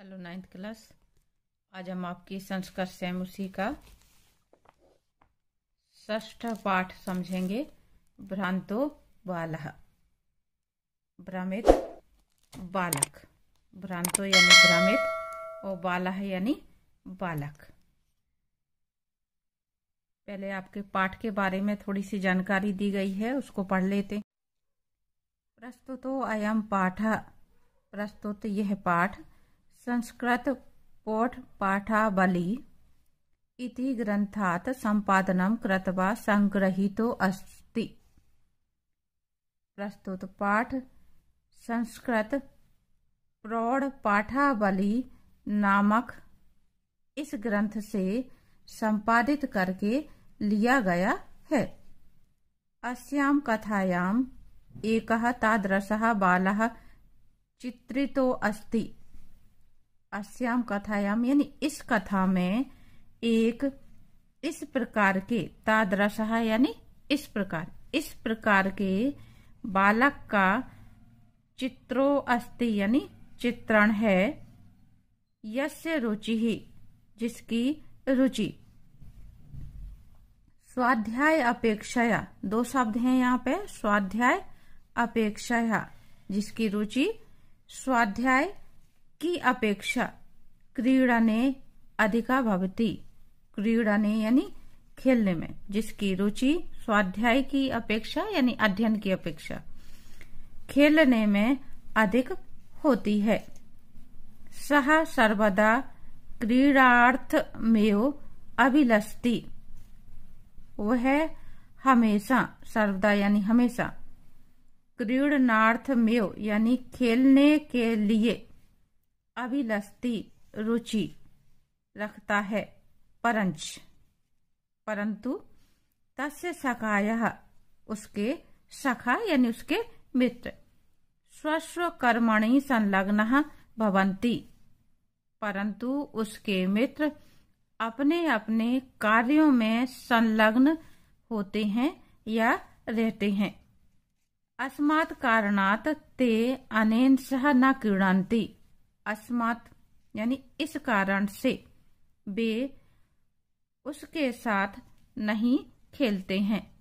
Hello 9th class. आज हम आपकी संस्कृत सैमुसी का 6ठ पाठ समझेंगे। भ्रांतो बालः, भ्रमित बालक। भ्रांतो यानी भ्रमित और बालः यानी बालक। पहले आपके पाठ के बारे में थोड़ी सी जानकारी दी गई है, उसको पढ़ लेते। प्रस्तुतो अयम पाठः, प्रस्तुत यह पाठ संस्कृत पोठ पाठावली इति ग्रंथात् संपादनं कृत्वा संग्रहीतो अस्ति। प्रस्तुत पाठ संस्कृत प्रौढ़ पाठावली नामक इस ग्रंथ से संपादित करके लिया गया है। अस्यां कथायां एकः तादृशः बालः चित्रितो अस्ति। अस्यां कथायां यानी इस कथा में एक इस प्रकार के, तादृशः यानी इस प्रकार के बालक का चित्रो अस्ति यानी चित्रण है। यस्य रुचि ही, जिसकी रुचि। स्वाध्याय अपेक्षया, दो शब्द हैं यहाँ पे, स्वाध्याय अपेक्षया, जिसकी रुचि स्वाध्याय की अपेक्षा क्रीडने अधिका भवति। क्रीडने यानी खेलने में, जिसकी रुचि स्वाध्याय की अपेक्षा यानी अध्ययन की अपेक्षा खेलने में अधिक होती है। सह सर्वदा क्रीडार्थमेव अभिलषति, वह हमेशा, सर्वदा यानी हमेशा, क्रीडनार्थमेव यानी खेलने के लिए, अभिलषति रुचि रखता है। परंतु तस्य सखायः, उसके सखा यानी उसके मित्र, स्वस्व कर्मणि संलग्नः भवन्ति, परंतु उसके मित्र अपने अपने कार्यों में संलग्न होते हैं या रहते हैं। अस्मात् कारणात् ते अनेन सह न क्रीडन्ति। अस्मात् यानी इस कारण से वे उसके साथ नहीं खेलते हैं।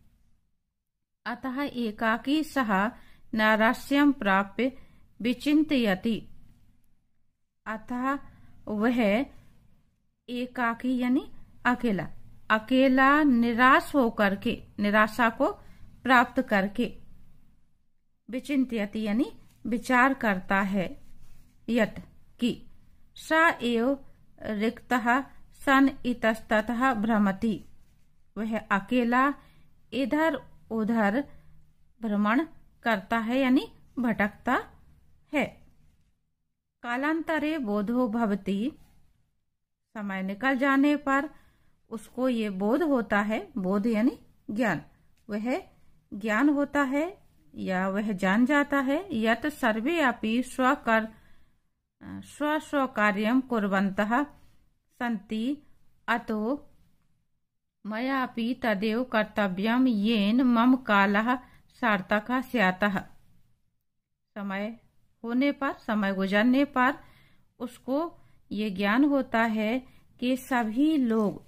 अतः एकाकी सह नैराश्यं प्राप्य विचिन्तयति। अतः वह एकाकी यानी अकेला, अकेला निराश होकर के, निराशा को प्राप्त करके, विचिन्तयति यानी विचार करता है, यत् कि स एव रिक्तः सन इतस्ततः भ्रमति, वह अकेला इधर उधर भ्रमण करता है यानी भटकता है। कालांतरे बोधो भवति, समय निकल जाने पर उसको ये बोध होता है, बोध यानी ज्ञान, वह ज्ञान होता है या वह जान जाता है। यत् सर्वे अपि स्व कार्यं कुर्वन्तः सन्ति, अतो मयापि तदेव कर्तव्यं येन मम कालः सार्थकः स्यातः। समय होने पर, समय गुजरने पर उसको ये ज्ञान होता है कि सभी लोग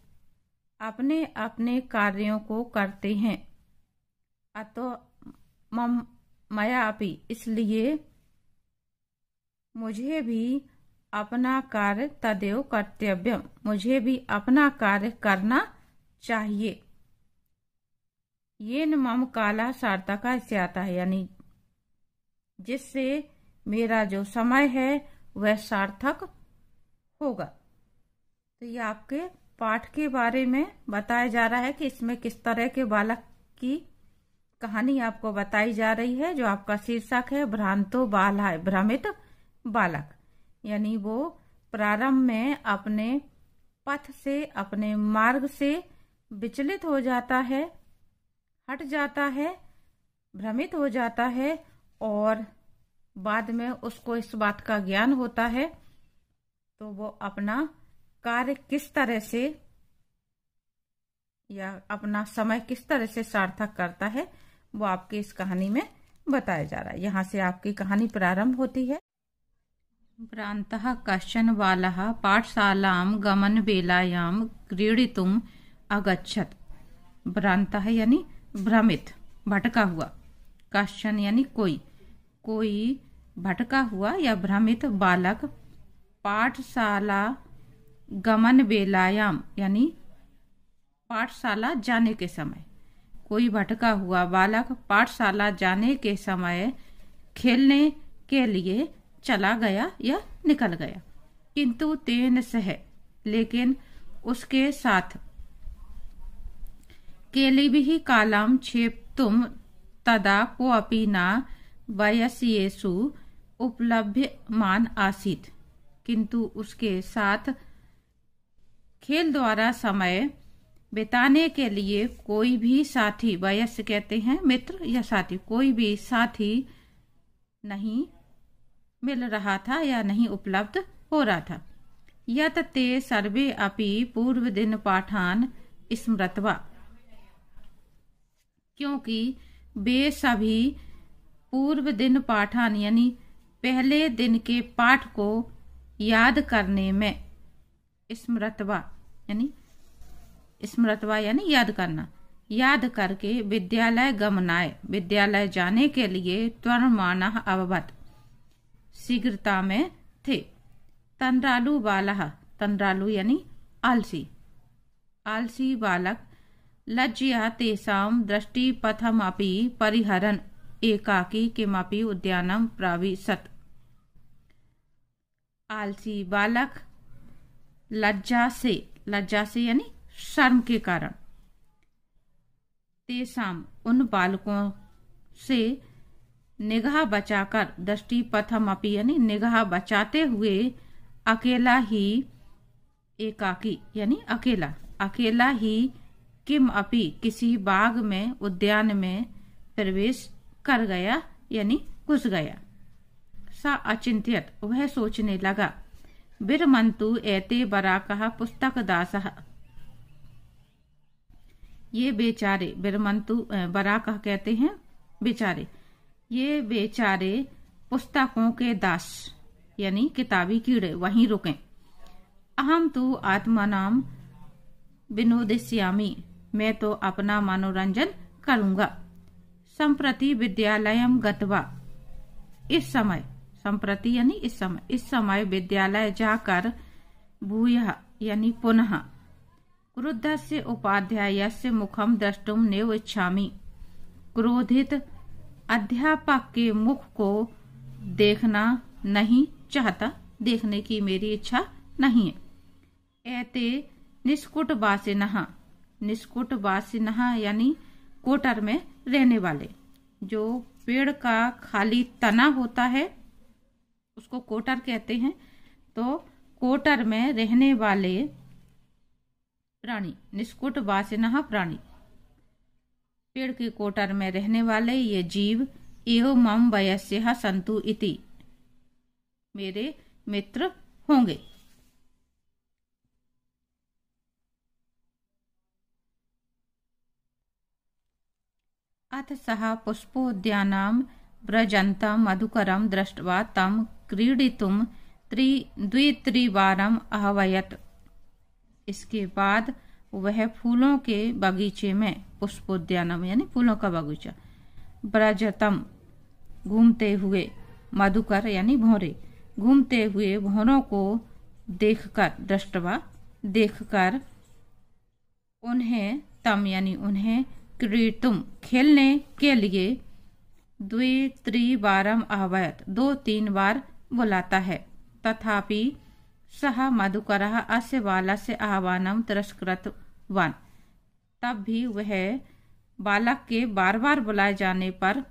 अपने अपने कार्यों को करते हैं। अतो मयापि, इसलिए मुझे भी अपना कार्य, तदेव कर्तव्यम, मुझे भी अपना कार्य करना चाहिए। येन मम काला सार्थकः स्यातः, यानी जिससे मेरा जो समय है वह सार्थक होगा। तो ये आपके पाठ के बारे में बताया जा रहा है कि इसमें किस तरह के बालक की कहानी आपको बताई जा रही है। जो आपका शीर्षक है भ्रांतो बालः, भ्रमित बालक, यानी वो प्रारंभ में अपने पथ से, अपने मार्ग से विचलित हो जाता है, हट जाता है, भ्रमित हो जाता है, और बाद में उसको इस बात का ज्ञान होता है, तो वो अपना कार्य किस तरह से या अपना समय किस तरह से सार्थक करता है, वो आपकी इस कहानी में बताया जा रहा है। यहाँ से आपकी कहानी प्रारंभ होती है। भ्रान्तः कश्चन बालः पाठशालां गमनवेलायां क्रीडितुम् अगच्छत्। भ्रान्तः यानी भ्रमित, भटका हुआ। कश्चन यानी कोई भटका हुआ या भ्रमित बालक पाठशाला गमन वेलायाम यानी पाठशाला जाने के समय, कोई भटका हुआ बालक पाठशाला जाने के समय खेलने के लिए चला गया या निकल गया। किंतु तेन सह, लेकिन उसके साथ केलिभिः कालं क्षेप्तुं तदा कोऽपि न वयस्येषु उपलभ्यमान आसीत्। किंतु उसके साथ खेल द्वारा समय बिताने के लिए कोई भी साथी, वयस्य कहते हैं मित्र या साथी, कोई भी साथी नहीं मिल रहा था या नहीं उपलब्ध हो रहा था। यत ते सर्वे अपि पूर्व दिन पाठान स्मृत्वा, क्योंकि वे सभी पूर्व दिन पाठान यानी पहले दिन के पाठ को याद करने में, स्मृत्वा यानी याद करना, याद करके विद्यालय गमनाय, विद्यालय जाने के लिए त्वरमानः अभवत्, शीघ्रता में थे। तंद्रालु बालः, तंद्रालु यानी आलसी बालक लज्जया तेषां दृष्टिपथमपि परिहरन् एकाकी किमपि उद्यानं प्राविशत्। आलसी बालक लज्जा से यानी शर्म के कारण, तेषां उन बालकों से निगाह बचाकर, दृष्टिपथमपि यानी निगाह बचाते हुए अकेला ही, एकाकी यानी अकेला ही किम अपि किसी बाग में, उद्यान में प्रवेश कर गया यानी घुस गया। सा अचिंत्यत, वह सोचने लगा। विरमन्तु एते बराकः पुस्तक दासः, ये बेचारे, विरमन्तु बराकः कहते हैं बेचारे, ये बेचारे पुस्तकों के दास यानी किताबी कीड़े वहीं रुके। अहम तु आत्मनाम विनोदिष्यामि, मैं तो अपना मनोरंजन करूंगा। संप्रति विद्यालयम गत्वा, इस समय, संप्रति यानी इस समय विद्यालय जाकर भूयः यानी पुनः क्रुद्धस्य उपाध्यायस्य मुखम द्रष्टुम नैव इच्छामि, क्रोधित अध्यापक के मुख को देखना नहीं चाहता, देखने की मेरी इच्छा नहीं है। एते निष्कुटवासिनः यानी कोटर में रहने वाले, जो पेड़ का खाली तना होता है उसको कोटर कहते हैं। तो कोटर में रहने वाले प्राणी, निष्कुटवासिनः प्राणी, पेड़ के कोटर में रहने वाले ये जीव, एवं मम वयस्यः सन्तु इति, मेरे मित्र होंगे। अथ सः पुष्पोद्यानां व्रजन्तं मधुकरं दृष्ट्वा तं क्रीडितुं द्वित्रिवारम् आह्वयत्। इसके बाद वह फूलों के बगीचे में, पुष्पोद्यानम यानी फूलों का बगीचा, व्रजतम घूमते हुए, मधुकर यानी भौरे, घूमते हुए भौरों को देखकर, दृष्टवा देखकर, उन्हें तम यानी उन्हें, क्रीडितुम खेलने के लिए, द्वित्रिवारम आह्वयत् 2-3 बार बुलाता है। तथापि सह मधुकरः अस्य बालस्य आह्वानं तिरस्कृतवान्, तब भी वह बालक के बार बार बुलाए जाने पर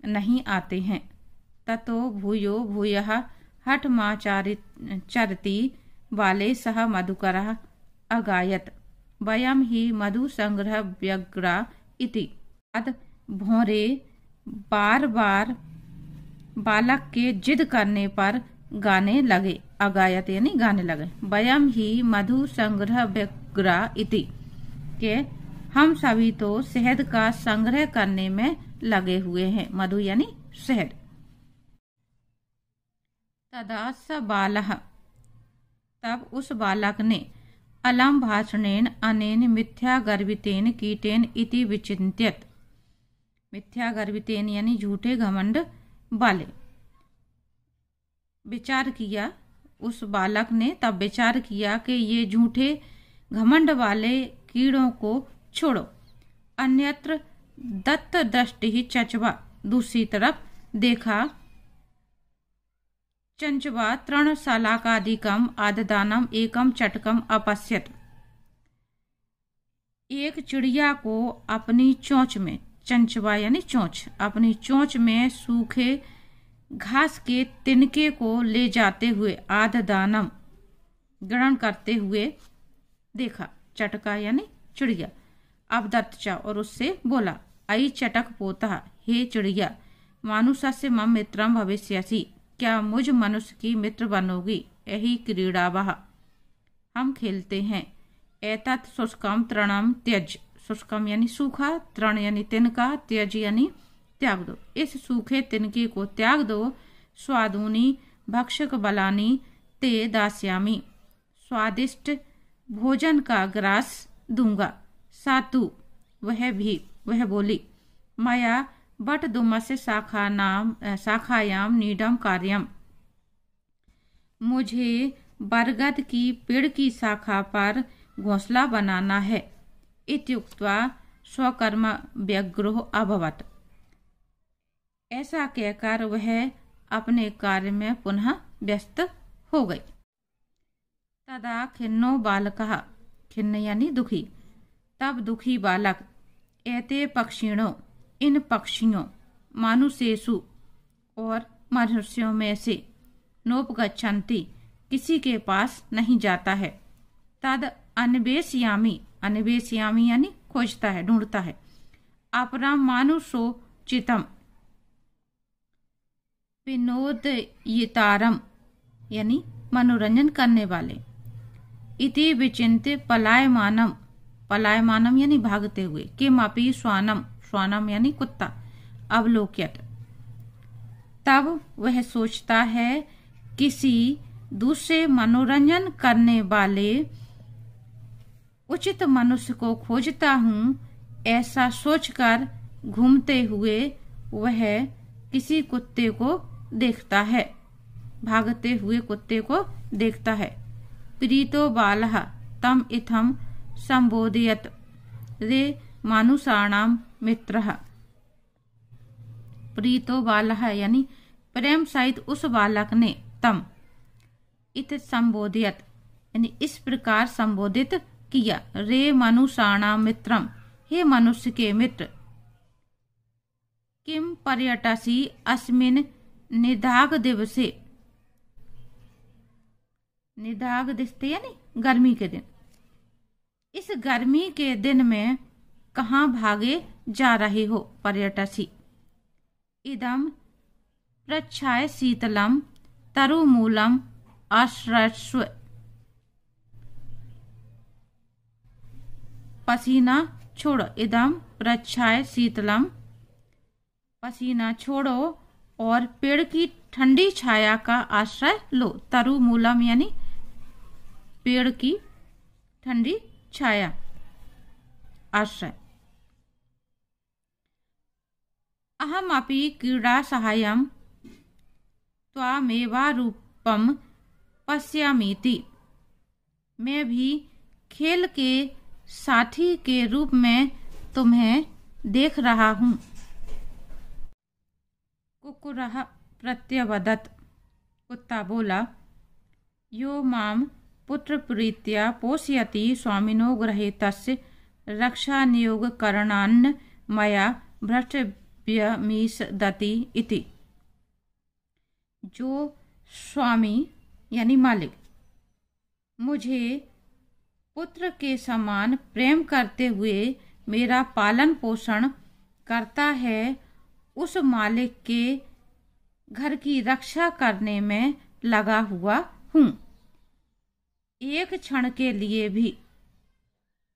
नहीं आते हैं। ततो भूयो भूयः हठमाचरति बाले सह मधुकरः अगायत्, वयं हि मधु संग्रह व्यग्रा इति। भौरे बार बार बालक के जिद करने पर गाने लगे, अगायत यानी गाने लगे, वयम ही मधु संग्रह व्यग्रा इति, के हम सभी तो शहद का संग्रह करने में लगे हुए हैं, मधु यानी शहद। तदा स बालः, तब उस बालक ने अलम भाषणेन अनेन मिथ्यागर्वितेन कीटेन इति विचिन्त्यत, मिथ्यागर्वितेन यानी झूठे घमंड वाले, विचार किया। उस बालक ने तब विचार किया कि ये झूठे घमंड वाले कीड़ों को छोड़ो। अन्यत्र दत्त दृष्टि ही चचवा, दूसरी तरफ देखा, चंचवा तृणशालाकादिकम आददानम एकम चटकम अपश्यत, एक चिड़िया को अपनी चोंच में, चंचवा यानी चोंच, अपनी चोंच में सूखे घास के तिनके को ले जाते हुए आददानम ग्रहण करते हुए देखा। चटका यानी चिड़िया। अब दत्तचा, और उससे बोला, आई चटक पोता, हे चिड़िया, मानुषस्य मम मित्रम भविष्यसि, क्या मुझ मनुष्य की मित्र बनोगी। यही क्रीड़ावः, हम खेलते हैं। एतत् शुष्कम तृणम त्यज, शुष्कम यानी सूखा, तृण यानी तिनका, त्यज यानी त्याग दो, इस सूखे तिनके को त्याग दो। स्वादुनी भक्षक बलानी ते दास्यामी, स्वादिष्ट भोजन का ग्रास दूंगा। सातु, वह बोली, मया बट दुमस्य शाखायाम नीडम कार्यम, मुझे बरगद की पेड़ की शाखा पर घोंसला बनाना है। इत्युक्त्वा स्वकर्म व्यग्रो अभवत्, ऐसा कहकर वह अपने कार्य में पुनः व्यस्त हो गई। तदा खिन्नो बालकः, खिन्न यानी दुखी, तब दुखी बालक, एते पक्षिणों, इन पक्षियों, मानुषेषु, और मनुष्यों में से, नोपगच्छन्ति, किसी के पास नहीं जाता है। तद अन्वेषयामि, अन्वेषयामि यानी खोजता है, ढूंढता है। अपराम मानुषोचितम विनोदयितारम यानी मनोरंजन करने वाले। इति विचिन्त्य पलायमानम, पलायमानम यानी भागते हुए, किमपि श्वानम, श्वानम यानी कुत्ता, अवलोक्यत, तब वह सोचता है किसी दूसरे मनोरंजन करने वाले उचित मनुष्य को खोजता हूँ। ऐसा सोचकर घूमते हुए वह किसी कुत्ते को देखता है, भागते हुए कुत्ते को देखता है। प्रीतो बालः तम इथम संबोधयत, रे मानुषाणाम मित्रः, प्रीतो बालः यानी प्रेम सहित उस बालक ने, तम इत संबोधयत यानी इस प्रकार संबोधित किया, रे मनुषाणाम मित्रम, हे मनुष्य के मित्र, किम पर्यटसी अस्मिन् निदाघ दिवसे, निदाघ दिवसे यानी गर्मी के दिन, इस गर्मी के दिन में कहाँ भागे जा रहे हो। पर्यटसी, इदम प्रच्छाय शीतलम तरुमूलम आश्रयस्व, पसीना छोड़ो, इदम प्रच्छाय शीतलम, पसीना छोड़ो और पेड़ की ठंडी छाया का आश्रय लो। तरु मूलम यानी पेड़ की ठंडी छाया, आश्रय। अहम अपि क्रीड़ा सहायम त्वामेवारूपम पश्यामीति, मैं भी खेल के साथी के रूप में तुम्हें देख रहा हूँ। कुक्कुरः प्रत्यवदत्, कुत्ता बोला, यो माम पुत्र प्रीत्या पोषयति स्वामिनो गृहे तस्य रक्षा नियोग करणान्न मया भ्रष्टव्यमीषदति इति, जो स्वामी यानी मालिक मुझे पुत्र के समान प्रेम करते हुए मेरा पालन पोषण करता है, उस मालिक के घर की रक्षा करने में लगा हुआ हूँ। एक क्षण के लिए भी,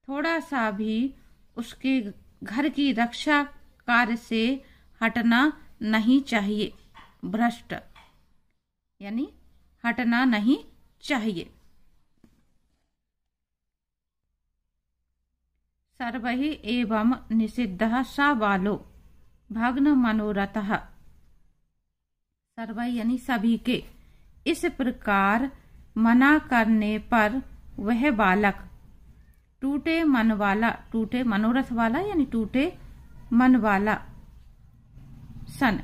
थोड़ा सा भी उसके घर की रक्षा कार्य से हटना नहीं चाहिए। भ्रष्ट यानी हटना नहीं चाहिए। सर्वहि एवं निषिद्धः स बालो भग्न मनोरथः। सर्वहि यानी सभी के, इस प्रकार मना करने पर वह बालक टूटे मन वाला, टूटे मनोरथ वाला यानी टूटे मन वाला सन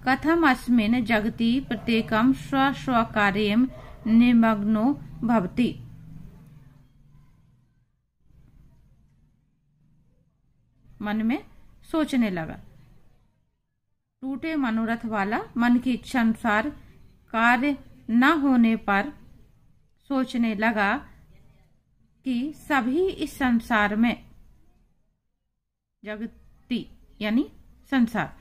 कथम अस्मिन् जगति प्रत्येकं स्व स्व कार्यें निमग्नो भवति। मन में सोचने लगा, टूटे मनोरथ वाला मन की इच्छा अनुसार कार्य न होने पर सोचने लगा कि सभी इस संसार में, जगति यानी संसार,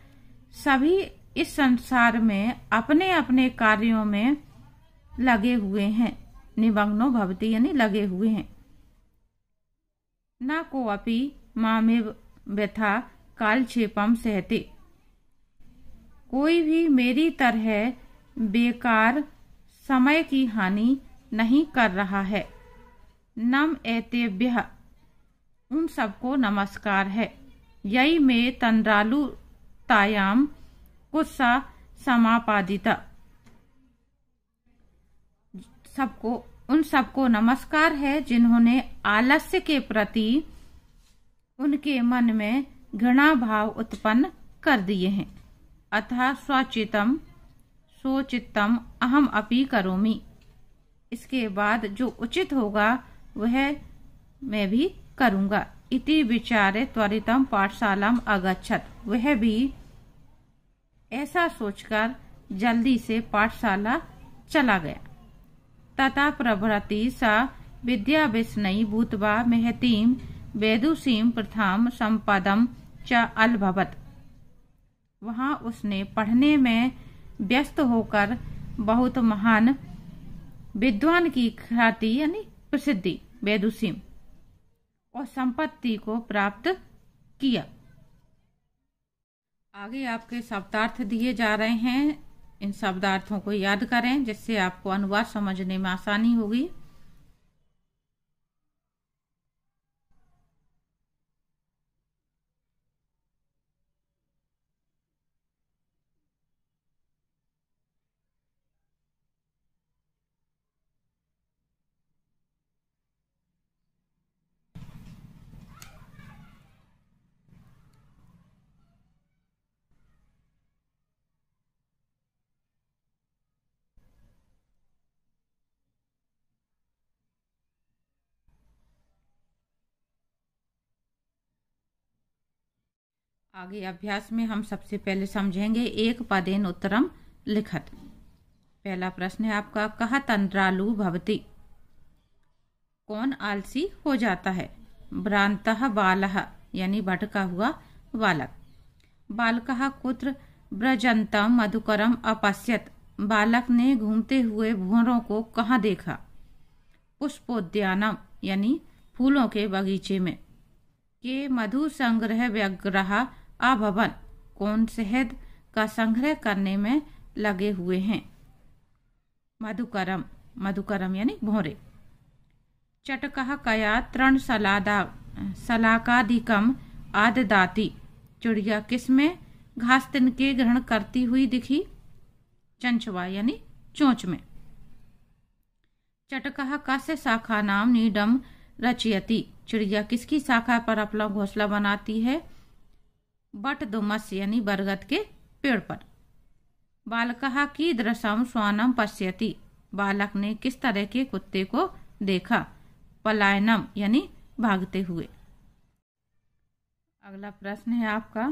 सभी इस संसार में अपने अपने कार्यों में लगे हुए हैं। निमग्नो भवति यानी लगे हुए हैं। न कोऽपि मामेव व्यथा कालक्षेपम सहते। कोई भी मेरी तरह बेकार समय की हानि नहीं कर रहा है। नम एतेभ्यः, उन सबको नमस्कार है। यही में तंद्रालुतायाम कुत्सा समापादिता। सबको, उन सबको नमस्कार है जिन्होंने आलस्य के प्रति उनके मन में घृणा भाव उत्पन्न कर दिए हैं। अतः स्वचितम सोचितम अहम अपि करोमि। इसके बाद जो उचित होगा वह मैं भी करूंगा। इति विचारे त्वरितम पाठशालाम अगच्छत। वह भी ऐसा सोचकर जल्दी से पाठशाला चला गया। तथा प्रभृति सा विद्या विस्मयी भूतवा महतीम वेदुसीम प्रथाम संपदम च अलभवत। वहां उसने पढ़ने में व्यस्त होकर बहुत महान विद्वान की ख्याति यानी प्रसिद्धि वेदुसीम और संपत्ति को प्राप्त किया। आगे आपके शब्दार्थ दिए जा रहे हैं। इन शब्दार्थों को याद करें जिससे आपको अनुवाद समझने में आसानी होगी। आगे अभ्यास में हम सबसे पहले समझेंगे एक पदेन उत्तरम लिखत। पहला प्रश्न है आपका, कहा तंद्रालु भवति। कौन आलसी हो जाता है। भ्रांतः बालः यानी भटका हुआ बालक। बालकः कुत्र व्रजन्तम मधुकरम अपश्यत। बालक ने घूमते हुए भंवरों को कहाँ देखा। पुष्पोद्यानम यानी फूलों के बगीचे में। के मधु संग्रह व्यग्रह अभवन। कौन शहद का संग्रह करने में लगे हुए हैं। मधुकरम, मधुकरम यानी भौरे। चटकः कया तृण सलाकादिकम आददाति। चिड़िया किसमें घास तिनके ग्रहण करती हुई दिखी। चंचवा यानी चोंच में। चटकः कस्य शाखा नाम नीडम रचयति। चिड़िया किसकी शाखा पर अपना घोंसला बनाती है। बट दुमस यानी बरगद के पेड़ पर। बालकः कीदृशं श्वानं पश्यति। बालक ने किस तरह के कुत्ते को देखा। पलायनम यानी भागते हुए। अगला प्रश्न है आपका,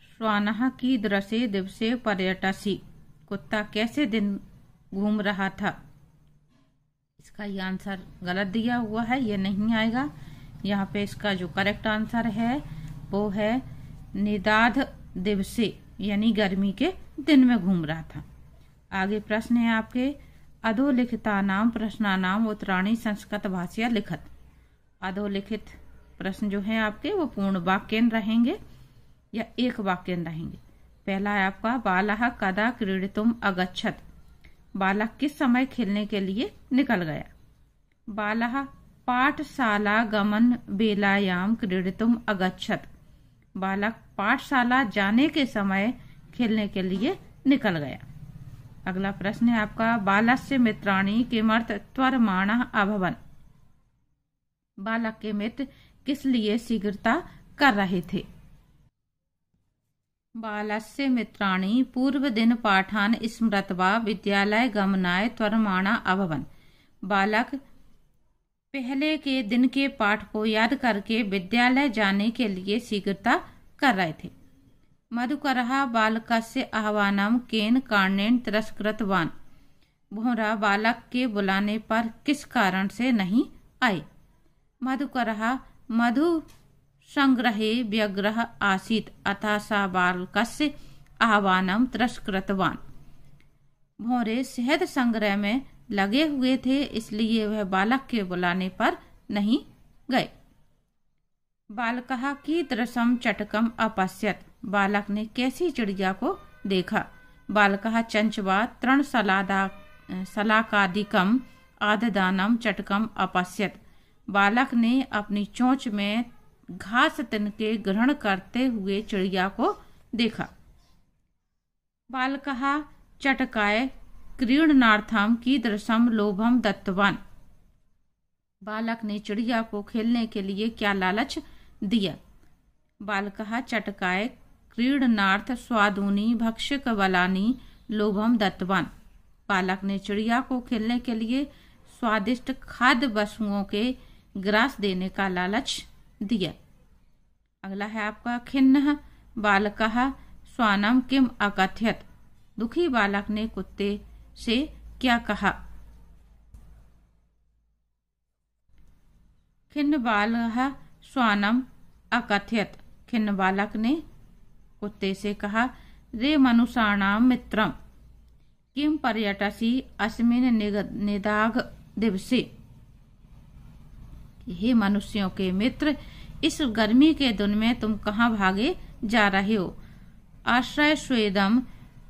श्वानः कीदृशे दिवसे पर्यटसि। कुत्ता कैसे दिन घूम रहा था। इसका ये आंसर गलत दिया हुआ है, ये नहीं आएगा। यहाँ पे इसका जो करेक्ट आंसर है वो है निदाध दिवसे यानी गर्मी के दिन में घूम रहा था। आगे प्रश्न है आपके, अधोलिखिता नाम प्रश्नानाम उत्तराणी संस्कृत भाषा लिखत। अधोलिखित प्रश्न जो है आपके वो पूर्ण वाक्य रहेंगे या एक वाक्य रहेंगे। पहला है आपका, बालः कदा क्रीडितुम अगच्छत। बालक किस समय खेलने के लिए निकल गया। बालः पाठशाला गमन बेलायाम क्रीडितुम अगच्छत। बालक पाठशाला जाने के समय खेलने के लिए निकल गया। अगला प्रश्न है आपका, बालस्य मित्राणि किमर्थ त्वरमाणः अभवन्। बालक के मित्र किस लिए शीघ्रता कर रहे थे। बालस्य मित्राणि पूर्वदिन पाठान् स्मृत्वा विद्यालय गमनाय त्वरमाणः अभवन्। बालक पहले के दिन के पाठ को याद करके विद्यालय जाने के लिए शीघ्रता कर रहे थे। मधुकरः बालकस्य आह्वानं केन कारणेन तिरस्कृतवान्। भोरा बालक के बुलाने पर किस कारण से नहीं आए। मधुकरः मधु संग्रहे व्यग्रः आसीत् अतः सा बालकस्य आह्वानं तिरस्कृतवान्। भोरे शहद संग्रह में लगे हुए थे, इसलिए वह बालक के बुलाने पर नहीं गए। बालकः कीदृशं चटकम अपश्यत्। बालक ने कैसी चिड़िया को देखा। बालकः चंचवा तृणशलाकादिकम् आददानं चटकम अपश्यत्। बालक ने अपनी चोंच में घास तिनके ग्रहण करते हुए चिड़िया को देखा। बालकः चटकाय क्रीडनार्थं कीदृशं लोभं दत्तवान्। बालक ने चिड़िया को खेलने के लिए क्या लालच दिया। बालकः चटकाय क्रीडनार्थ स्वादूनि भक्ष्यकबलानि लोभम दत्तवान्। बालक ने चिड़िया को खेलने के लिए स्वादिष्ट खाद्य वस्तुओं के ग्रास देने का लालच दिया। अगला है आपका, खिन्नः बालकः स्वानं किम अकथयत्। दुखी बालक ने कुत्ते से क्या कहा। खिन्न बालः स्वानं अकथयत्। खिन्न बालक ने कुत्ते से कहा, रे मनुष्याणां मित्रं किम पर्यटसि अस्मिन् निदाघ दिवसे। हे मनुष्यों के मित्र, इस गर्मी के दिन में तुम कहाँ भागे जा रहे हो। आश्रय स्वेदम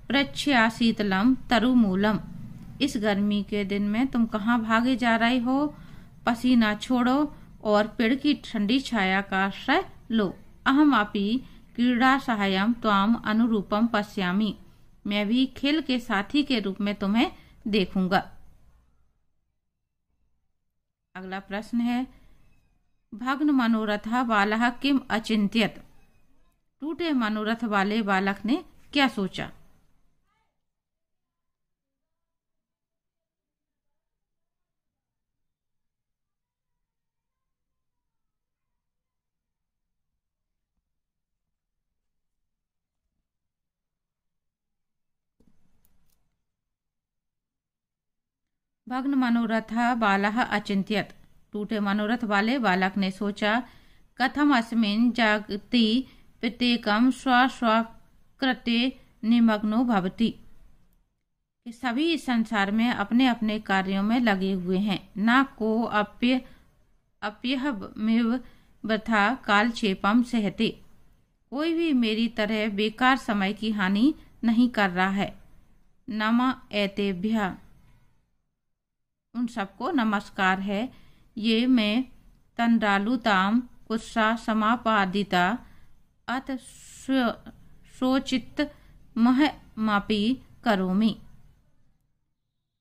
प्रच्छया शीतलम तरुमूलम। इस गर्मी के दिन में तुम कहाँ भागे जा रहे हो। पसीना छोड़ो और पेड़ की ठंडी छाया का आश्रय लो। अहम अपि क्रीड़ा सहायम त्वाम अनुरूपम पश्यामि। मैं भी खेल के साथी के रूप में तुम्हें देखूंगा। अगला प्रश्न है, भग्न मनोरथ बालः किम अचिंत्यत। टूटे मनोरथ वाले बालक ने क्या सोचा। भग्न मनोरथ बालः अचिंत्यत। टूटे मनोरथ वाले बालक ने सोचा, कथम अस्मिन् जगति प्रत्येकं स्वस्वकृत्ये निमग्नो भवति। कि सभी इस संसार में अपने अपने कार्यों में लगे हुए हैं। न को अप्यहमेव वृथा कालक्षेपम सहते। कोई भी मेरी तरह बेकार समय की हानि नहीं कर रहा है। नमः एतेभ्यः। उन सबको नमस्कार है। ये मैं तंद्रालुताम कुत्सा समापादिता अत शोचित महमापि करोमि।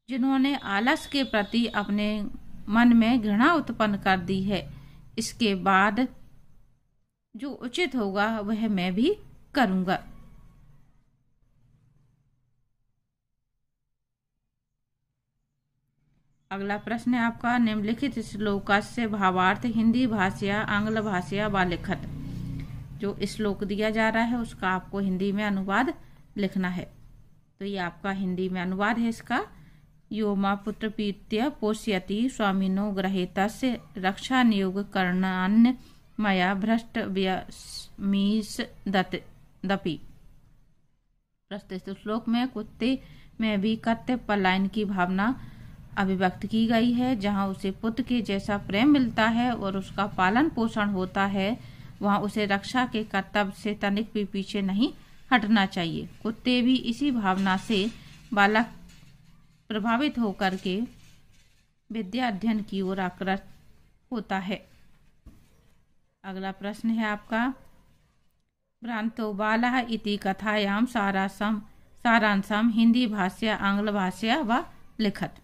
जिन्होंने आलस के प्रति अपने मन में घृणा उत्पन्न कर दी है, इसके बाद जो उचित होगा वह मैं भी करूंगा। अगला प्रश्न है आपका, निम्नलिखित श्लोकस्य भावार्थ हिंदी भाषा आंग्ल भाषा व लिखत। जो श्लोक दिया जा रहा है उसका आपको हिंदी में अनुवाद लिखना है। तो ये आपका हिंदी में अनुवाद है इसका। यो मा पुत्र पीत्य पोष्यति स्वामिनो गृहीतस्य रक्षा नियोग करणान्य मया भ्रष्ट व्यमीश दपि। प्रस्तुत श्लोक में कुत्ते में भी कत्य पलायन की भावना अभिव्यक्त की गई है। जहाँ उसे पुत्र के जैसा प्रेम मिलता है और उसका पालन पोषण होता है, वहाँ उसे रक्षा के कर्तव्य से तनिक भी पीछे नहीं हटना चाहिए। कुत्ते भी इसी भावना से बालक प्रभावित होकर के विद्या अध्ययन की ओर आकृष्ट होता है। अगला प्रश्न है आपका भ्रांतो बालः इति कथायां सारांशम हिंदी भाषा आंग्ल भाषा व लिखत।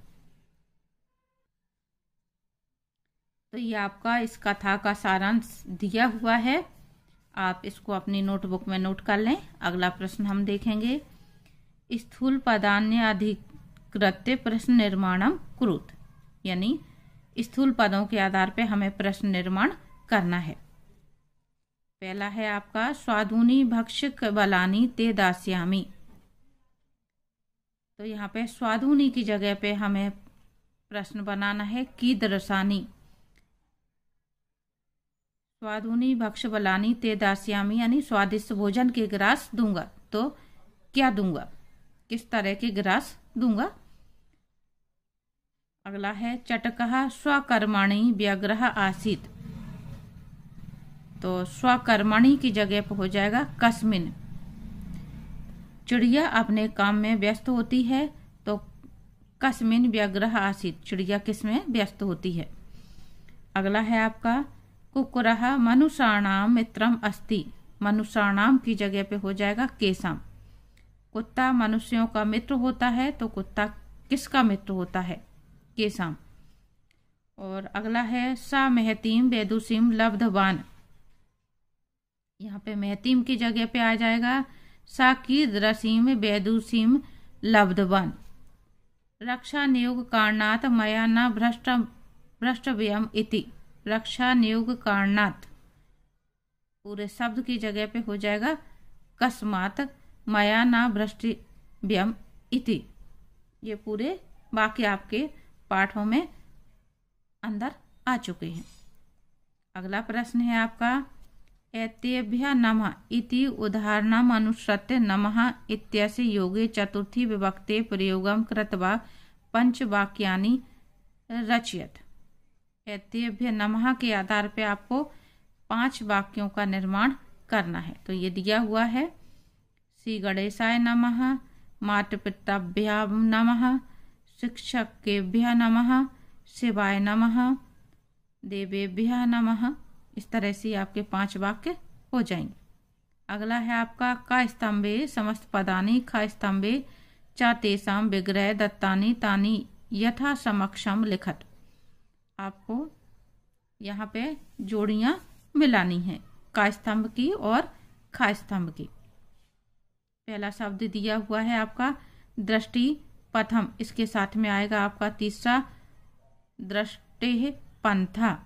तो ये आपका इस कथा का सारांश दिया हुआ है, आप इसको अपनी नोटबुक में नोट कर लें। अगला प्रश्न हम देखेंगे स्थूल पदान्य अधिकृत्य प्रश्न निर्माणम कुरुत, यानी स्थूल पदों के आधार पे हमें प्रश्न निर्माण करना है। पहला है आपका स्वादुनी भक्षक बलानी ते दास्यामी। तो यहाँ पे स्वादुनी की जगह पे हमें प्रश्न बनाना है कीदृशानी। स्वादुनी भक्ष बलानी ते दास्यामी यानी स्वादिष्ट भोजन के ग्रास दूंगा। तो क्या दूंगा, किस तरह के ग्रास दूंगा। अगला है चटकः स्वकर्मणि व्यग्रः आसीत्। तो स्वकर्मणि की जगह पर हो जाएगा कस्मिन। चिड़िया अपने काम में व्यस्त होती है, तो कस्मिन व्यग्रः आसीत्, चिड़िया किस में व्यस्त होती है। अगला है आपका कुक्कुरः मनुष्याणाम मित्रम अस्ति। मनुष्याणाम की जगह पे हो जाएगा केसाम। कुत्ता मनुष्यों का मित्र होता है, तो कुत्ता किसका मित्र होता है, केसाम। और अगला है सा महतीम वेदुसीम लब्धवान। यहाँ पे महतीम की जगह पे आ जाएगा सा कीदृशीम वेदुसीम लब्धवान। रक्षा नियोग कारणात् मया न भ्रष्टव्यम इति। रक्षा नियोग कारणात् पूरे शब्द की जगह पे हो जाएगा कस्मात् मया न भ्रष्टव्यम इति। ये पूरे वाक्य आपके पाठों में अंदर आ चुके हैं। अगला प्रश्न है आपका एतेभ्यः नमः इति उदाहरणम् अनुसृत्य नमः इत्यस्य योगे चतुर्थी विभक्ते प्रयोगं कृत्वा पंचवाक्यानि रचयत। एतेभ्यः नमः के आधार पे आपको 5 वाक्यों का निर्माण करना है। तो ये दिया हुआ है श्री गणेशाय नमः, माता पितृभ्यां नमः, शिक्षकेभ्यः नमः, शिवाय नमः, देवेभ्यः नमः। इस तरह से आपके 5 वाक्य हो जाएंगे। अगला है आपका का स्तंभे समस्त पदानि ख स्तंभे च तेषां विग्रह दत्तानि तानि यथा समक्षम लिखत। आपको यहाँ पे जोड़ियां मिलानी है का स्तंभ की और ख स्तंभ की। पहला शब्द दिया हुआ है आपका दृष्टि पथम, इसके साथ में आएगा आपका तीसरा दृष्टि पंथा।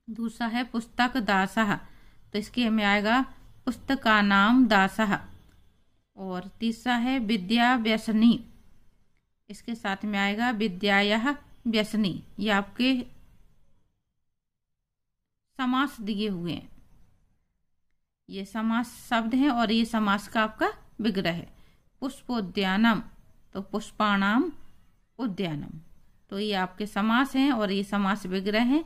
दूसरा है पुस्तक दासः, तो इसके में आएगा पुस्तकानाम दासः। और तीसरा है विद्या व्यसनी, इसके साथ में आएगा विद्यायः व्यसनी। ये आपके समास दिए हुए हैं, ये समास शब्द हैं और ये समास का आपका विग्रह है। पुष्पोद्यानम, तो पुष्पाणाम उद्यानम। तो ये आपके समास हैं और ये समास विग्रह हैं।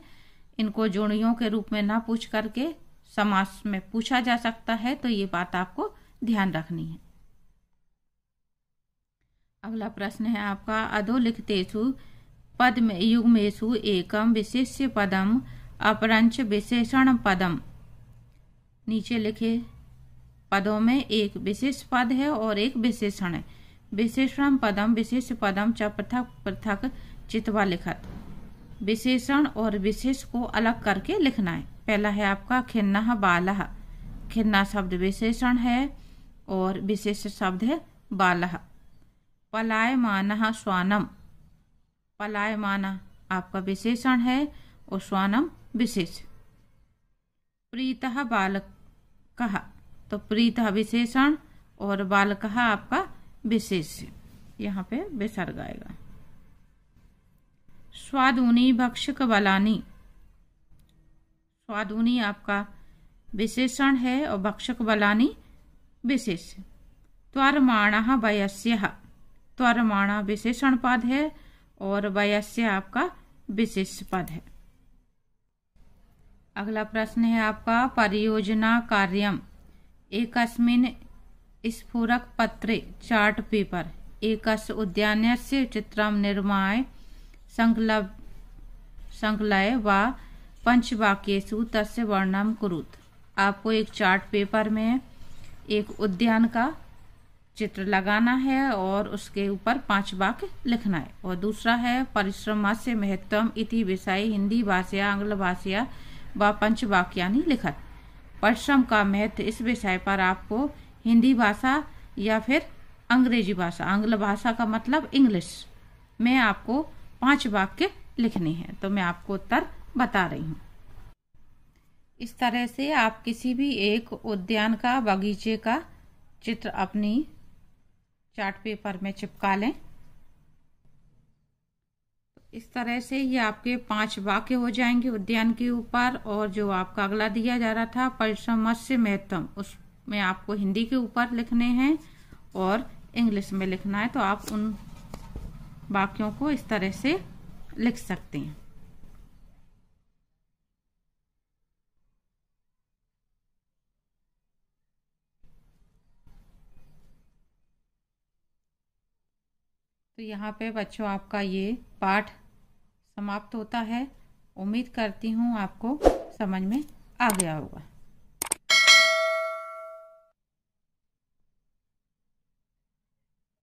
इनको जोड़ियों के रूप में ना पूछ करके समास में पूछा जा सकता है, तो ये बात आपको ध्यान रखनी है। अगला प्रश्न है आपका अधोलिखितेषु पद युग्मेषु एकम विशेष्य पदम अपरंच विशेषण पदम। नीचे लिखे पदों में एक विशेष पद है और एक विशेषण है। विशेषण पदम विशेष पदम च पृथक पृथक चित्वा लिखत। विशेषण और विशेष को अलग करके लिखना है। पहला है आपका खिन्नः बालः। खिन्ना शब्द विशेषण है और विशेष शब्द है बालः। पलायमानः श्वानम। पलायमानः आपका विशेषण है और श्वानम विशेष। प्रीतः बालकः, तो प्रीतः विशेषण और बालकः आपका विशेष। यहाँ पे विसर्ग आएगा। स्वादुनी भक्षक बलानी। स्वादुनी आपका विशेषण है और भक्षक बलानी विशेष। त्वरमाणः वयस्यः। त्वरमाणः विशेषण पद है और वयस्य आपका विशेष पद है। अगला प्रश्न है आपका परियोजना कार्यम एकस्मिन् स्फुरक पत्रे चार्ट पेपर एकस्य उद्यानस्य चित्रं निर्माय संकलय वा पंचवाक्येषु तस्य वर्णनं कुरुत। आपको एक चार्ट पेपर में एक उद्यान का चित्र लगाना है और उसके ऊपर 5 वाक्य लिखना है। और दूसरा है परिश्रमस्य महत्वम इति विषय हिंदी भाषया आंग्ल भाषया व पंचवाक्यानि लिखत। परिश्रम का महत्व इस विषय पर आपको हिंदी भाषा या फिर अंग्रेजी भाषा, आंग्ल भाषा का मतलब इंग्लिश में आपको 5 वाक्य लिखने हैं। तो मैं आपको उत्तर बता रही हूँ। इस तरह से आप किसी भी एक उद्यान का, बगीचे का चित्र अपनी चार्ट पेपर में चिपका लें। इस तरह से ये आपके 5 वाक्य हो जाएंगे उद्यान के ऊपर। और जो आपका अगला दिया जा रहा था परिश्रमस्य महत्वम, उसमें आपको हिंदी के ऊपर लिखने हैं और इंग्लिश में लिखना है। तो आप उन वाक्यों को इस तरह से लिख सकते हैं। तो यहाँ पे बच्चों आपका ये पाठ समाप्त होता है। उम्मीद करती हूँ आपको समझ में आ गया होगा।